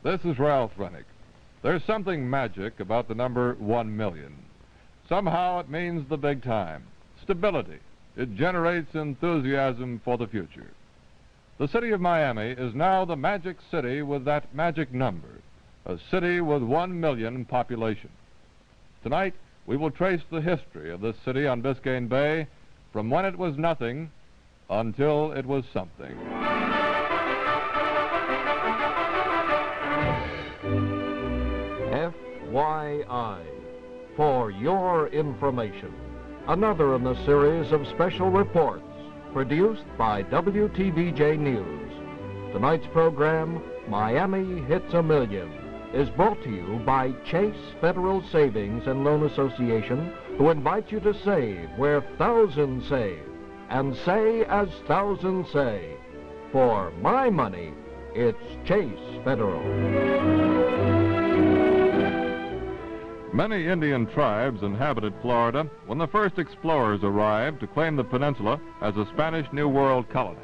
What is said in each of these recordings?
This is Ralph Renick. There's something magic about the number 1 million. Somehow it means the big time. Stability. It generates enthusiasm for the future. The city of Miami is now the magic city with that magic number, a city with 1 million population. Tonight, we will trace the history of this city on Biscayne Bay from when it was nothing until it was something. FYI, for your information. Another in the series of special reports produced by WTVJ News. Tonight's program, Miami Hits a Million, is brought to you by Chase Federal Savings and Loan Association, who invite you to save where thousands save, and say as thousands say. For my money, it's Chase Federal. Many Indian tribes inhabited Florida when the first explorers arrived to claim the peninsula as a Spanish New World colony.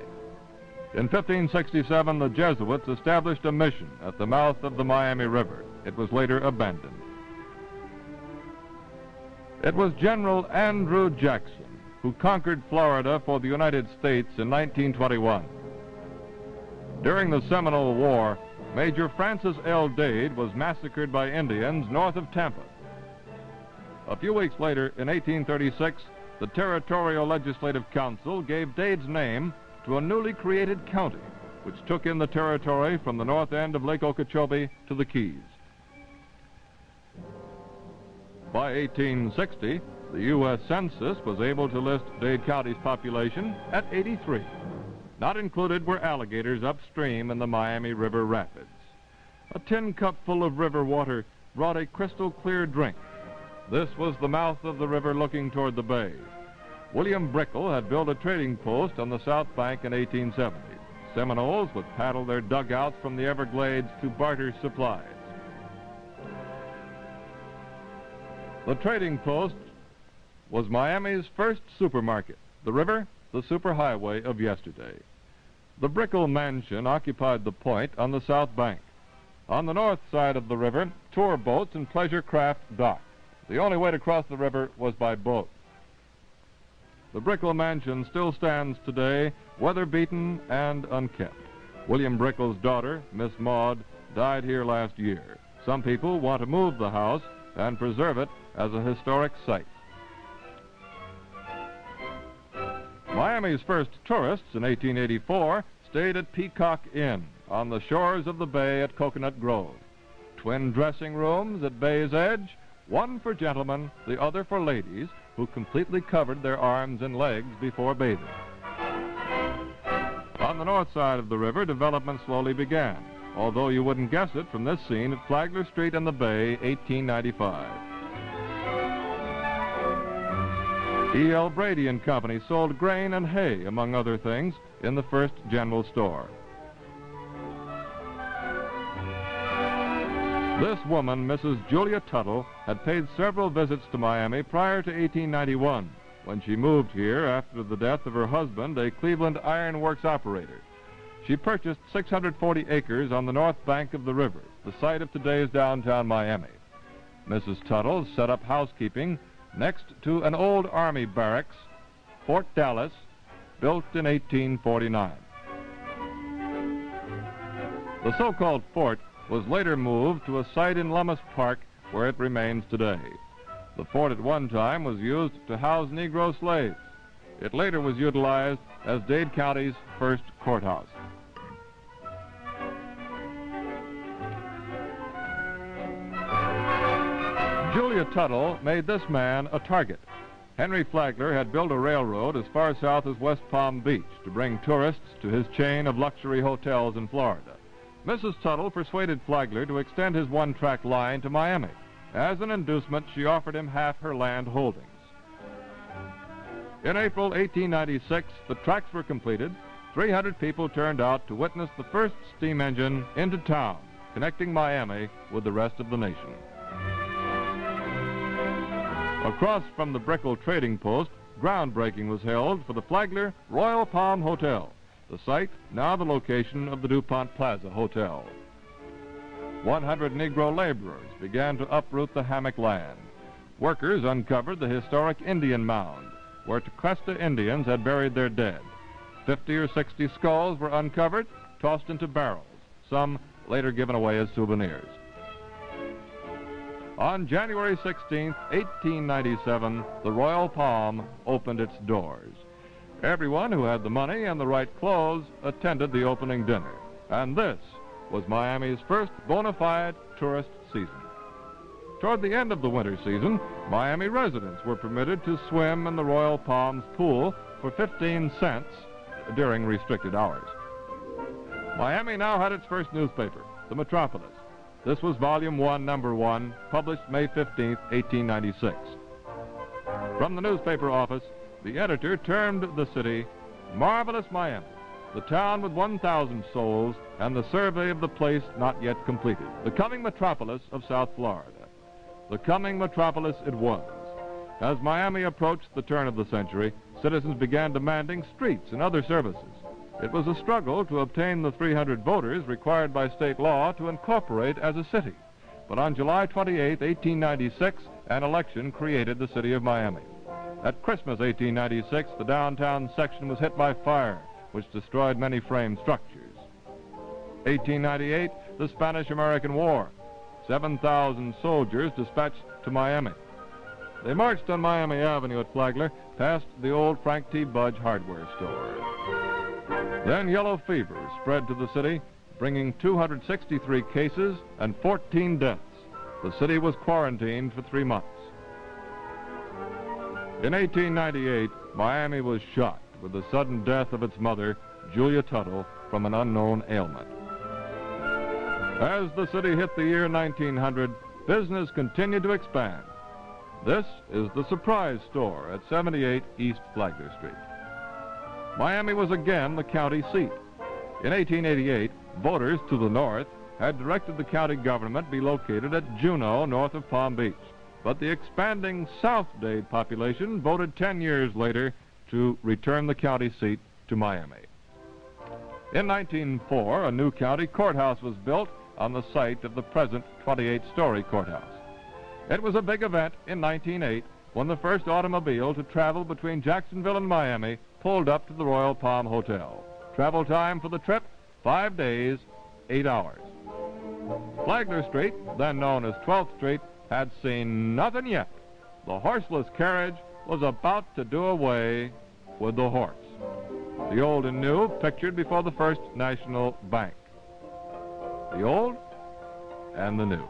In 1567, the Jesuits established a mission at the mouth of the Miami River. It was later abandoned. It was General Andrew Jackson who conquered Florida for the United States in 1921. During the Seminole War, Major Francis L. Dade was massacred by Indians north of Tampa. A few weeks later, in 1836, the Territorial Legislative Council gave Dade's name to a newly created county, which took in the territory from the north end of Lake Okeechobee to the Keys. By 1860, the U.S. Census was able to list Dade County's population at 83. Not included were alligators upstream in the Miami River Rapids. A tin cup full of river water brought a crystal clear drink. This was the mouth of the river looking toward the bay. William Brickell had built a trading post on the south bank in 1870. Seminoles would paddle their dugouts from the Everglades to barter supplies. The trading post was Miami's first supermarket. The river, the superhighway of yesterday. The Brickell Mansion occupied the point on the south bank. On the north side of the river, tour boats and pleasure craft docked. The only way to cross the river was by boat. The Brickell Mansion still stands today, weather-beaten and unkept. William Brickell's daughter, Miss Maud, died here last year. Some people want to move the house and preserve it as a historic site. Miami's first tourists in 1884 stayed at Peacock Inn on the shores of the bay at Coconut Grove. Twin dressing rooms at Bay's Edge, one for gentlemen, the other for ladies, who completely covered their arms and legs before bathing. On the north side of the river, development slowly began, although you wouldn't guess it from this scene at Flagler Street in the Bay, 1895. E.L. Brady and Company sold grain and hay, among other things, in the first general store. This woman, Mrs. Julia Tuttle, had paid several visits to Miami prior to 1891, when she moved here after the death of her husband, a Cleveland Iron Works operator. She purchased 640 acres on the north bank of the river, the site of today's downtown Miami. Mrs. Tuttle set up housekeeping next to an old Army barracks, Fort Dallas, built in 1849. The so-called fort was later moved to a site in Lummis Park, where it remains today. The fort at one time was used to house Negro slaves. It later was utilized as Dade County's first courthouse. Julia Tuttle made this man a target. Henry Flagler had built a railroad as far south as West Palm Beach to bring tourists to his chain of luxury hotels in Florida. Mrs. Tuttle persuaded Flagler to extend his one-track line to Miami. As an inducement, she offered him half her land holdings. In April 1896, the tracks were completed. 300 people turned out to witness the first steam engine into town, connecting Miami with the rest of the nation. Across from the Brickell Trading Post, groundbreaking was held for the Flagler Royal Palm Hotel, the site now the location of the DuPont Plaza Hotel. 100 Negro laborers began to uproot the hammock land. Workers uncovered the historic Indian mound, where Tequesta Indians had buried their dead. 50 or 60 skulls were uncovered, tossed into barrels, some later given away as souvenirs. On January 16, 1897, the Royal Palm opened its doors. Everyone who had the money and the right clothes attended the opening dinner, and this was Miami's first bona fide tourist season. Toward the end of the winter season, Miami residents were permitted to swim in the Royal Palms pool for 15 cents during restricted hours. Miami now had its first newspaper, the Metropolis. This was Volume 1, Number 1, published May 15, 1896. From the newspaper office, the editor termed the city Marvelous Miami, the town with 1,000 souls, and the survey of the place not yet completed, the coming metropolis of South Florida. The coming metropolis it was. As Miami approached the turn of the century, citizens began demanding streets and other services. It was a struggle to obtain the 300 voters required by state law to incorporate as a city. But on July 28, 1896, an election created the city of Miami. At Christmas 1896, the downtown section was hit by fire, which destroyed many frame structures. 1898, the Spanish-American War. 7,000 soldiers dispatched to Miami. They marched on Miami Avenue at Flagler, past the old Frank T. Budge hardware store. Then yellow fever spread to the city, bringing 263 cases and 14 deaths. The city was quarantined for 3 months. In 1898, Miami was shocked with the sudden death of its mother, Julia Tuttle, from an unknown ailment. As the city hit the year 1900, business continued to expand. This is the Surprise Store at 78 East Flagler Street. Miami was again the county seat. In 1888, voters to the north had directed the county government be located at Juneau, north of Palm Beach. But the expanding South Dade population voted 10 years later to return the county seat to Miami. In 1904, a new county courthouse was built on the site of the present 28-story courthouse. It was a big event in 1908 when the first automobile to travel between Jacksonville and Miami pulled up to the Royal Palm Hotel. Travel time for the trip, 5 days, 8 hours. Flagler Street, then known as 12th Street, had seen nothing yet. The horseless carriage was about to do away with the horse. The old and new pictured before the First National Bank. The old and the new.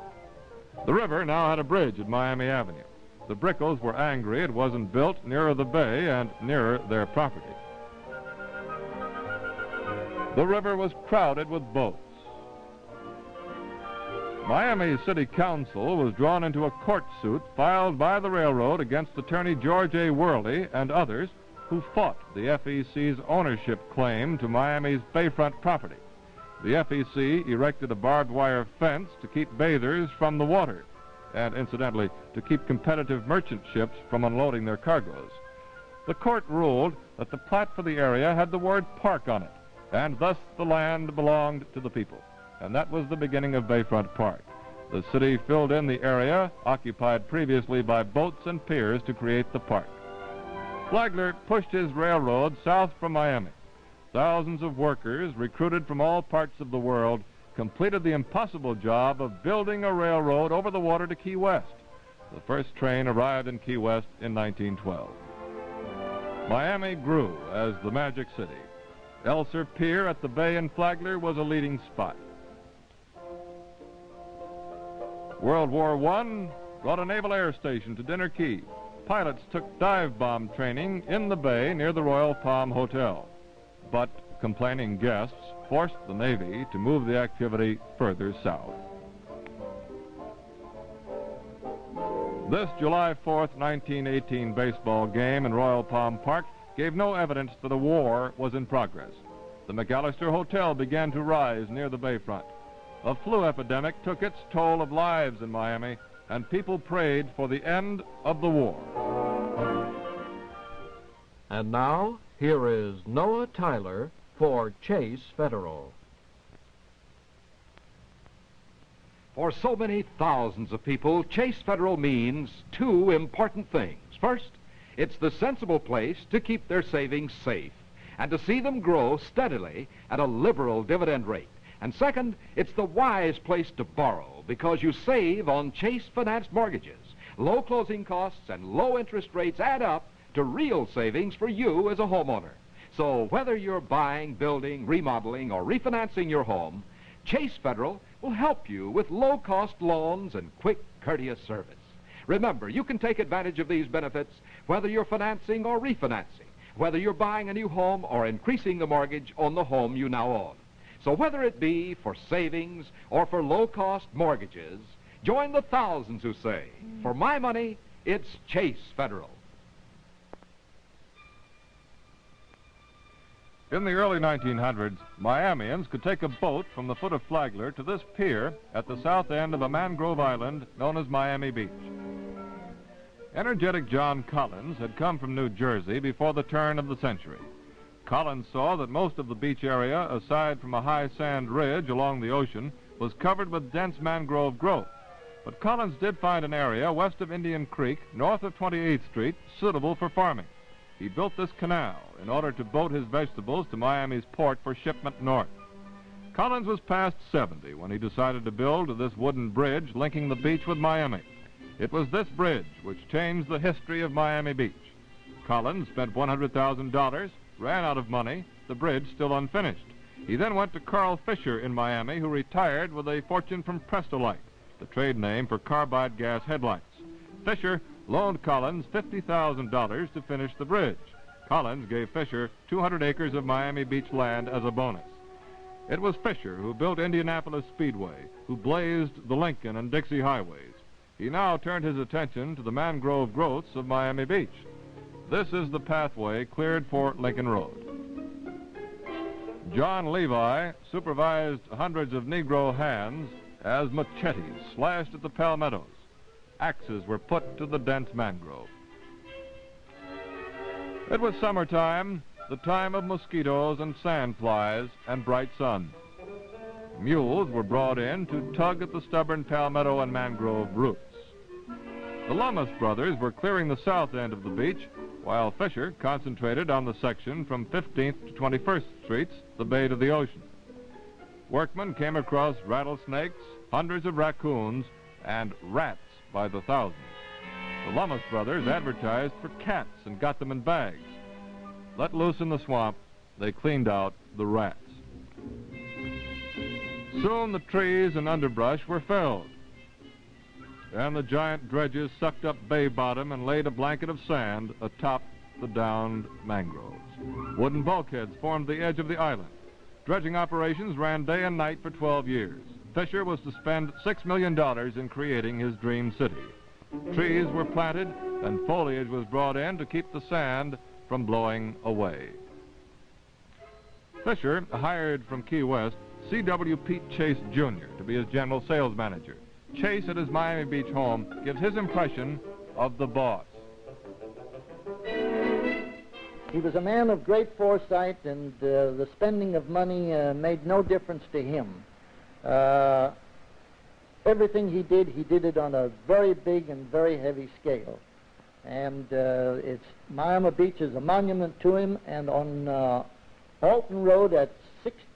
The river now had a bridge at Miami Avenue. The Brickles were angry it wasn't built nearer the bay and nearer their property. The river was crowded with boats. Miami City Council was drawn into a court suit filed by the railroad against attorney George A. Worley and others who fought the FEC's ownership claim to Miami's bayfront property. The FEC erected a barbed wire fence to keep bathers from the water and, incidentally, to keep competitive merchant ships from unloading their cargoes. The court ruled that the plat for the area had the word park on it, and thus the land belonged to the people. And that was the beginning of Bayfront Park. The city filled in the area occupied previously by boats and piers to create the park. Flagler pushed his railroad south from Miami. Thousands of workers, recruited from all parts of the world, completed the impossible job of building a railroad over the water to Key West. The first train arrived in Key West in 1912. Miami grew as the Magic City. Elser Pier at the bay in Flagler was a leading spot. World War I brought a naval air station to Dinner Key. Pilots took dive bomb training in the bay near the Royal Palm Hotel. But complaining guests forced the Navy to move the activity further south. This July 4th, 1918 baseball game in Royal Palm Park gave no evidence that a war was in progress. The McAllister Hotel began to rise near the bayfront. A flu epidemic took its toll of lives in Miami, and people prayed for the end of the war. And now, here is Noah Tyler for Chase Federal. For so many thousands of people, Chase Federal means two important things. First, it's the sensible place to keep their savings safe and to see them grow steadily at a liberal dividend rate. And second, it's the wise place to borrow because you save on Chase-financed mortgages. Low closing costs and low interest rates add up to real savings for you as a homeowner. So whether you're buying, building, remodeling, or refinancing your home, Chase Federal will help you with low-cost loans and quick, courteous service. Remember, you can take advantage of these benefits whether you're financing or refinancing, whether you're buying a new home or increasing the mortgage on the home you now own. So whether it be for savings or for low-cost mortgages, join the thousands who say, for my money, it's Chase Federal. In the early 1900s, Miamians could take a boat from the foot of Flagler to this pier at the south end of a mangrove island known as Miami Beach. Energetic John Collins had come from New Jersey before the turn of the century. Collins saw that most of the beach area, aside from a high sand ridge along the ocean, was covered with dense mangrove growth. But Collins did find an area west of Indian Creek, north of 28th Street, suitable for farming. He built this canal in order to boat his vegetables to Miami's port for shipment north. Collins was past 70 when he decided to build this wooden bridge linking the beach with Miami. It was this bridge which changed the history of Miami Beach. Collins spent $100,000, ran out of money, the bridge still unfinished. He then went to Carl Fisher in Miami, who retired with a fortune from Prestolite, the trade name for carbide gas headlights. Fisher loaned Collins $50,000 to finish the bridge. Collins gave Fisher 200 acres of Miami Beach land as a bonus. It was Fisher who built Indianapolis Speedway, who blazed the Lincoln and Dixie highways. He now turned his attention to the mangrove growths of Miami Beach. This is the pathway cleared for Lincoln Road. John Levi supervised hundreds of Negro hands as machetes slashed at the palmettos. Axes were put to the dense mangrove. It was summertime, the time of mosquitoes and sandflies and bright sun. Mules were brought in to tug at the stubborn palmetto and mangrove roots. The Lummis brothers were clearing the south end of the beach, while Fisher concentrated on the section from 15th to 21st Streets, the bay to the ocean. Workmen came across rattlesnakes, hundreds of raccoons, and rats by the thousands. The Lummis brothers advertised for cats and got them in bags. Let loose in the swamp, they cleaned out the rats. Soon the trees and underbrush were felled, and the giant dredges sucked up bay bottom and laid a blanket of sand atop the downed mangroves. Wooden bulkheads formed the edge of the island. Dredging operations ran day and night for 12 years. Fisher was to spend $6 million in creating his dream city. Trees were planted and foliage was brought in to keep the sand from blowing away. Fisher hired from Key West C.W. Pete Chase, Jr. to be his general sales manager. Chase at his Miami Beach home gives his impression of the boss. He was a man of great foresight, and the spending of money made no difference to him. Everything he did it on a very big and very heavy scale. And Miami Beach is a monument to him, and on Alton Road at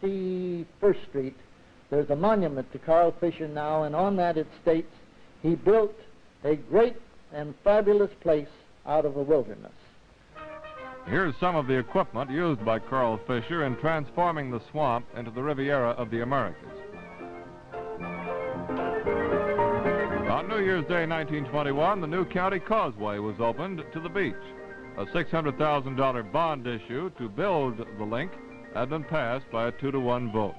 61st Street, there's a monument to Carl Fisher now, and on that it states, he built a great and fabulous place out of a wilderness. Here's some of the equipment used by Carl Fisher in transforming the swamp into the Riviera of the Americas. On New Year's Day 1921, the new county causeway was opened to the beach. A $600,000 bond issue to build the link had been passed by a 2-to-1 vote.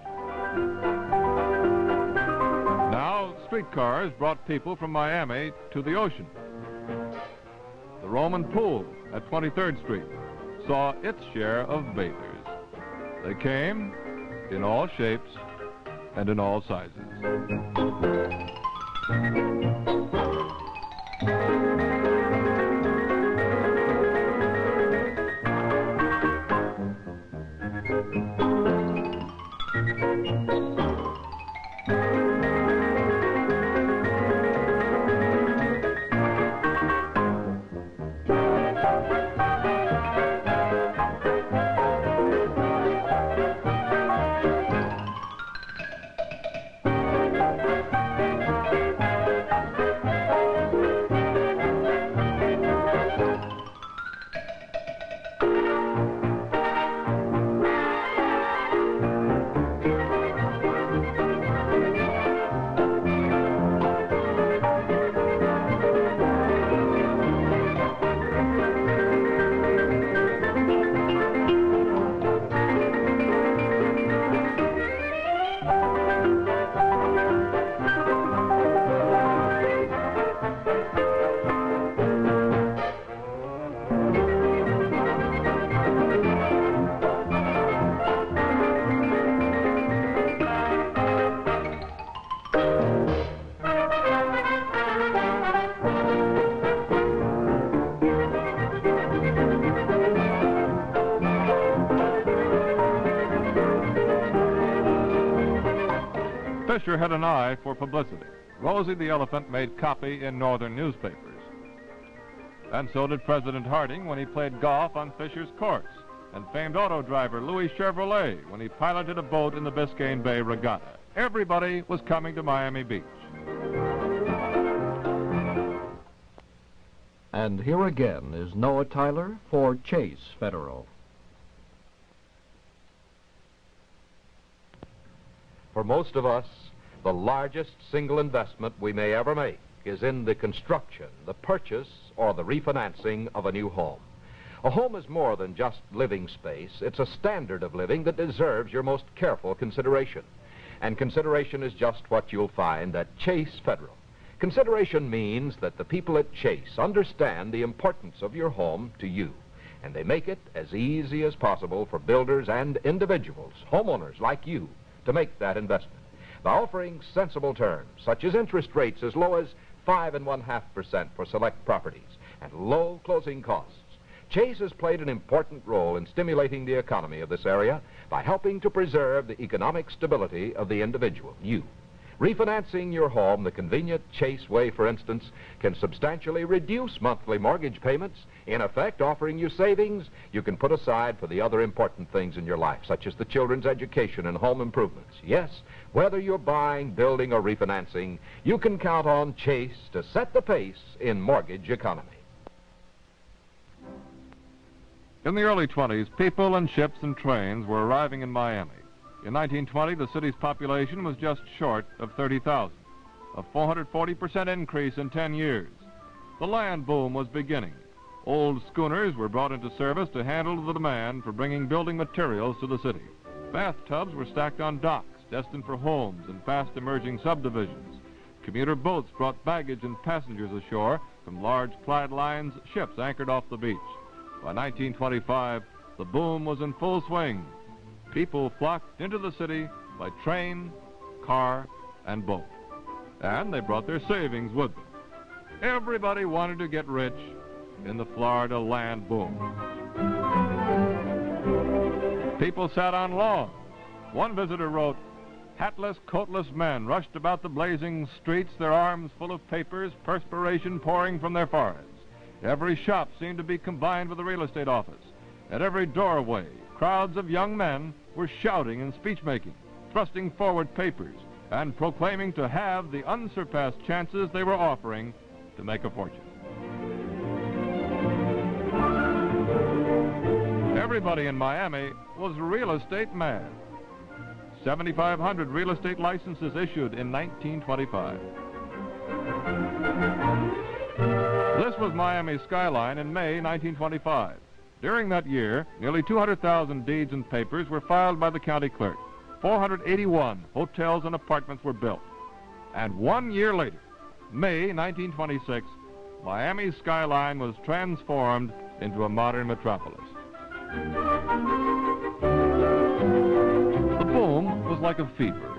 Now, streetcars brought people from Miami to the ocean. The Roman pool at 23rd Street saw its share of bathers. They came in all shapes and in all sizes. Fisher had an eye for publicity. Rosie the elephant made copy in northern newspapers. And so did President Harding when he played golf on Fisher's course, and famed auto driver Louis Chevrolet when he piloted a boat in the Biscayne Bay Regatta. Everybody was coming to Miami Beach. And here again is Noah Tyler for Chase Federal. For most of us, the largest single investment we may ever make is in the construction, the purchase, or the refinancing of a new home. A home is more than just living space. It's a standard of living that deserves your most careful consideration. And consideration is just what you'll find at Chase Federal. Consideration means that the people at Chase understand the importance of your home to you, and they make it as easy as possible for builders and individuals, homeowners like you, to make that investment by offering sensible terms, such as interest rates as low as 5.5% for select properties and low closing costs. Chase has played an important role in stimulating the economy of this area by helping to preserve the economic stability of the individual, you. Refinancing your home the convenient Chase way, for instance, can substantially reduce monthly mortgage payments, in effect offering you savings you can put aside for the other important things in your life, such as the children's education and home improvements. Yes, whether you're buying, building, or refinancing, you can count on Chase to set the pace in mortgage economy. In the early 20s, people and ships and trains were arriving in Miami. In 1920, the city's population was just short of 30,000, a 440% increase in 10 years. The land boom was beginning. Old schooners were brought into service to handle the demand for bringing building materials to the city. Bathtubs were stacked on docks, destined for homes and fast-emerging subdivisions. Commuter boats brought baggage and passengers ashore from large Clyde Lines ships anchored off the beach. By 1925, the boom was in full swing. People flocked into the city by train, car, and boat. And they brought their savings with them. Everybody wanted to get rich in the Florida land boom. People sat on lawns. One visitor wrote, "Hatless, coatless men rushed about the blazing streets, their arms full of papers, perspiration pouring from their foreheads. Every shop seemed to be combined with a real estate office. At every doorway, crowds of young men were shouting and speech-making, thrusting forward papers, and proclaiming to have the unsurpassed chances they were offering to make a fortune." Everybody in Miami was real estate mad. 7,500 real estate licenses issued in 1925. This was Miami's skyline in May 1925. During that year, nearly 200,000 deeds and papers were filed by the county clerk. 481 hotels and apartments were built. And 1 year later, May 1926, Miami's skyline was transformed into a modern metropolis. The boom was like a fever.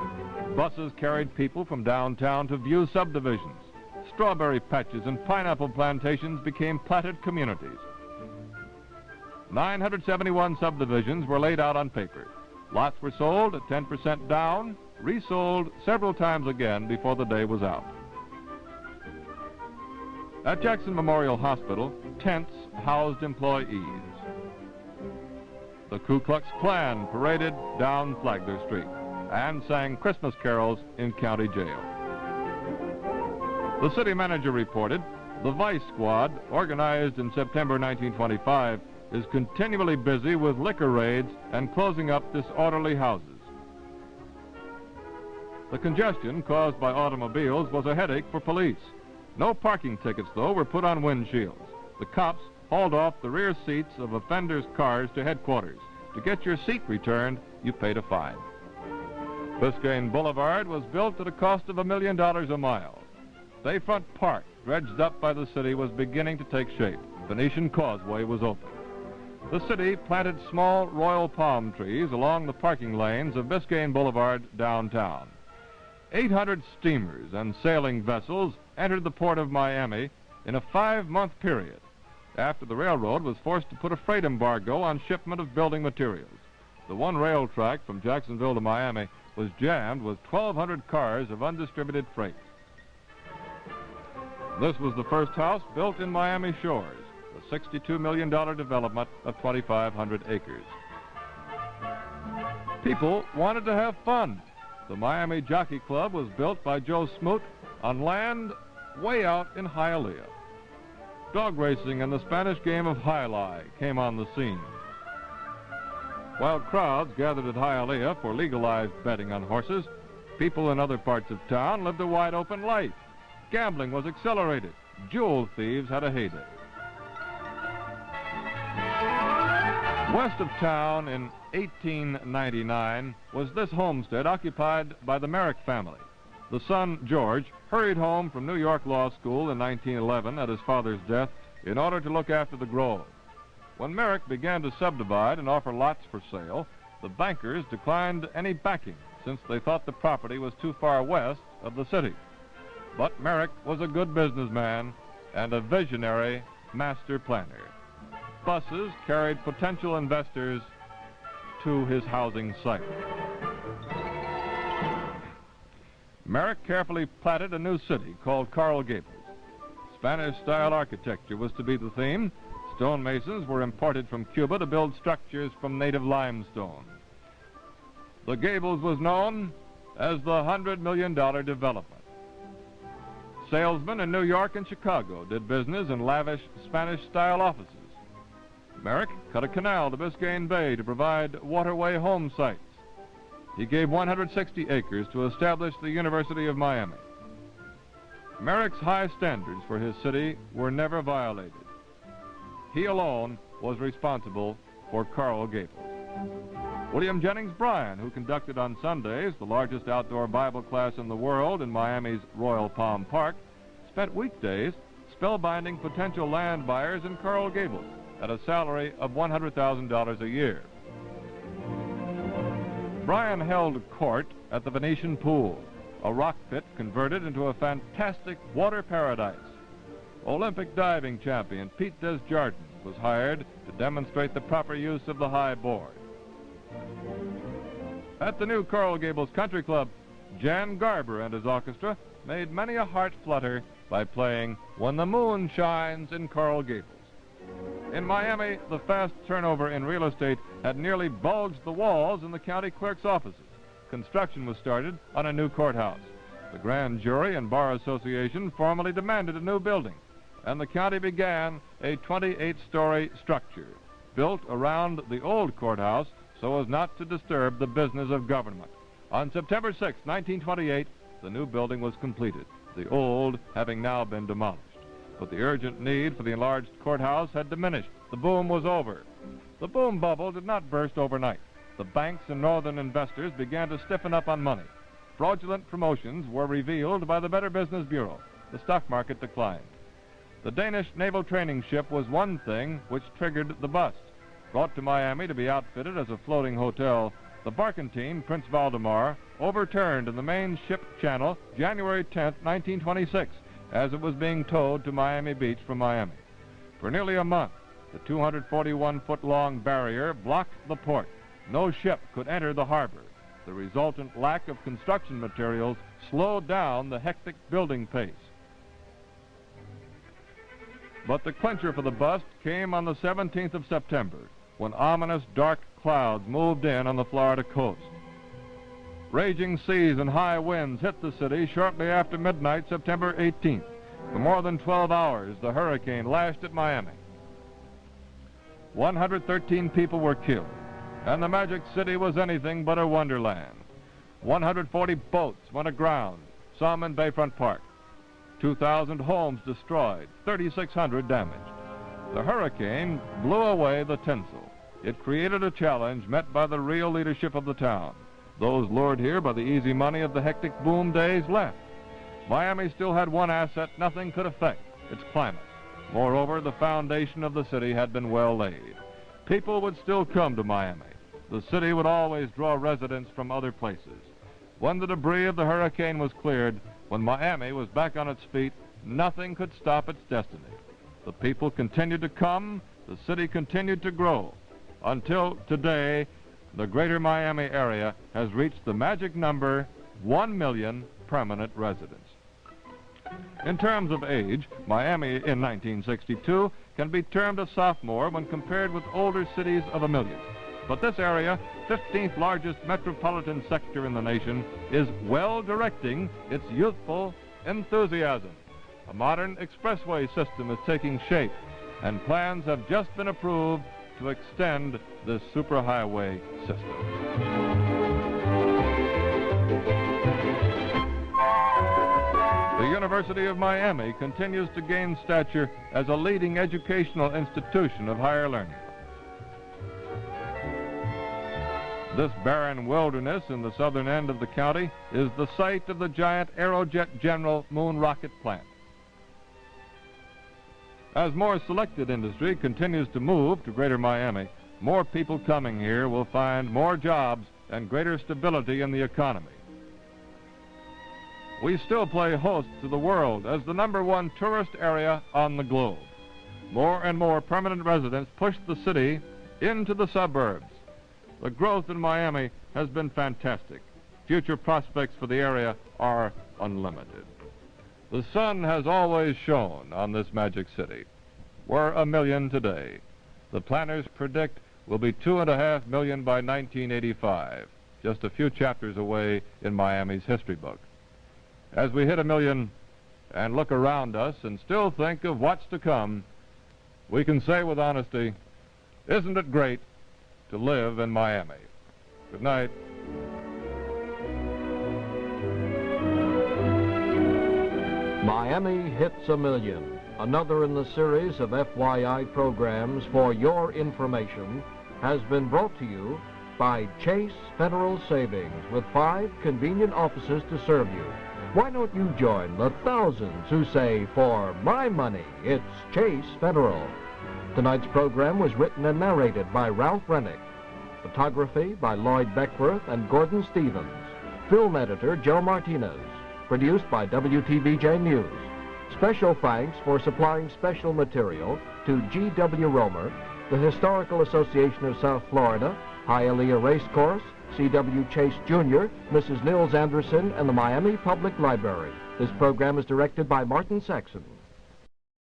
Buses carried people from downtown to view subdivisions. Strawberry patches and pineapple plantations became platted communities. 971 subdivisions were laid out on paper. Lots were sold at 10% down, resold several times again before the day was out. At Jackson Memorial Hospital, tents housed employees. The Ku Klux Klan paraded down Flagler Street and sang Christmas carols in county jail. The city manager reported, the Vice Squad, organized in September 1925, is continually busy with liquor raids and closing up disorderly houses. The congestion caused by automobiles was a headache for police. No parking tickets, though, were put on windshields. The cops hauled off the rear seats of offenders' cars to headquarters. To get your seat returned, you paid a fine. Biscayne Boulevard was built at a cost of $1 million a mile. Bayfront Park, dredged up by the city, was beginning to take shape. Venetian Causeway was open. The city planted small royal palm trees along the parking lanes of Biscayne Boulevard downtown. 800 steamers and sailing vessels entered the port of Miami in a 5-month period after the railroad was forced to put a freight embargo on shipment of building materials. The one rail track from Jacksonville to Miami was jammed with 1,200 cars of undistributed freight. This was the first house built in Miami Shores, a $62 million development of 2,500 acres. People wanted to have fun. The Miami Jockey Club was built by Joe Smoot on land way out in Hialeah. Dog racing and the Spanish game of Jai-Alai came on the scene. While crowds gathered at Hialeah for legalized betting on horses, people in other parts of town lived a wide-open life. Gambling was accelerated. Jewel thieves had a heyday. West of town in 1899 was this homestead occupied by the Merrick family. The son, George, hurried home from New York Law School in 1911 at his father's death in order to look after the grove. When Merrick began to subdivide and offer lots for sale, the bankers declined any backing since they thought the property was too far west of the city. But Merrick was a good businessman and a visionary master planner. Buses carried potential investors to his housing site. Merrick carefully platted a new city called Coral Gables. Spanish-style architecture was to be the theme. Stonemasons were imported from Cuba to build structures from native limestone. The Gables was known as the $100 million development. Salesmen in New York and Chicago did business in lavish Spanish-style offices. Merrick cut a canal to Biscayne Bay to provide waterway home sites. He gave 160 acres to establish the University of Miami. Merrick's high standards for his city were never violated. He alone was responsible for Coral Gables. William Jennings Bryan, who conducted on Sundays the largest outdoor Bible class in the world in Miami's Royal Palm Park, spent weekdays spellbinding potential land buyers in Coral Gables at a salary of $100,000 a year. Bryan held court at the Venetian Pool, a rock pit converted into a fantastic water paradise. Olympic diving champion Pete Desjardins was hired to demonstrate the proper use of the high board. At the new Coral Gables Country Club, Jan Garber and his orchestra made many a heart flutter by playing When the Moon Shines in Coral Gables. In Miami, the fast turnover in real estate had nearly bulged the walls in the county clerk's offices. Construction was started on a new courthouse. The grand jury and bar association formally demanded a new building, and the county began a 28-story structure built around the old courthouse so as not to disturb the business of government. On September 6, 1928, the new building was completed, the old having now been demolished. But the urgent need for the enlarged courthouse had diminished. The boom was over. The boom bubble did not burst overnight. The banks and northern investors began to stiffen up on money. Fraudulent promotions were revealed by the Better Business Bureau. The stock market declined. The Danish naval training ship was one thing which triggered the bust. Brought to Miami to be outfitted as a floating hotel, the barkentine Prince Valdemar overturned in the main ship channel January 10, 1926, as it was being towed to Miami Beach from Miami. For nearly a month, the 241-foot-long barrier blocked the port. No ship could enter the harbor. The resultant lack of construction materials slowed down the hectic building pace. But the clincher for the bust came on the 17th of September, when ominous dark clouds moved in on the Florida coast. Raging seas and high winds hit the city shortly after midnight, September 18th. For more than 12 hours, the hurricane lashed at Miami. 113 people were killed, and the Magic City was anything but a wonderland. 140 boats went aground, some in Bayfront Park. 2,000 homes destroyed, 3,600 damaged. The hurricane blew away the tinsel. It created a challenge met by the real leadership of the town. Those lured here by the easy money of the hectic boom days left. Miami still had one asset nothing could affect, its climate. Moreover, the foundation of the city had been well laid. People would still come to Miami. The city would always draw residents from other places. When the debris of the hurricane was cleared, when Miami was back on its feet, nothing could stop its destiny. The people continued to come, the city continued to grow, until today, the greater Miami area has reached the magic number 1 million permanent residents. In terms of age, Miami in 1962 can be termed a sophomore when compared with older cities of a million. But this area, 15th largest metropolitan sector in the nation, is well directing its youthful enthusiasm. A modern expressway system is taking shape, and plans have just been approved to extend this superhighway system. The University of Miami continues to gain stature as a leading educational institution of higher learning. This barren wilderness in the southern end of the county is the site of the giant Aerojet General moon rocket plant. As more selected industry continues to move to greater Miami, more people coming here will find more jobs and greater stability in the economy. We still play host to the world as the #1 tourist area on the globe. More and more permanent residents push the city into the suburbs. The growth in Miami has been fantastic. Future prospects for the area are unlimited. The sun has always shone on this magic city. We're 1 million today. The planners predict we'll be 2.5 million by 1985, just a few chapters away in Miami's history book. As we hit 1 million and look around us and still think of what's to come, we can say with honesty, isn't it great to live in Miami? Good night. Miami Hits 1 Million, another in the series of FYI programs for your information, has been brought to you by Chase Federal Savings, with 5 convenient offices to serve you. Why don't you join the thousands who say, for my money, it's Chase Federal. Tonight's program was written and narrated by Ralph Renick. Photography by Lloyd Beckworth and Gordon Stevens. Film editor Joe Martinez. Produced by WTVJ News. Special thanks for supplying special material to G.W. Romer, the Historical Association of South Florida, Hialeah Racecourse, C.W. Chase Jr., Mrs. Nils Anderson, and the Miami Public Library. This program is directed by Martin Saxon.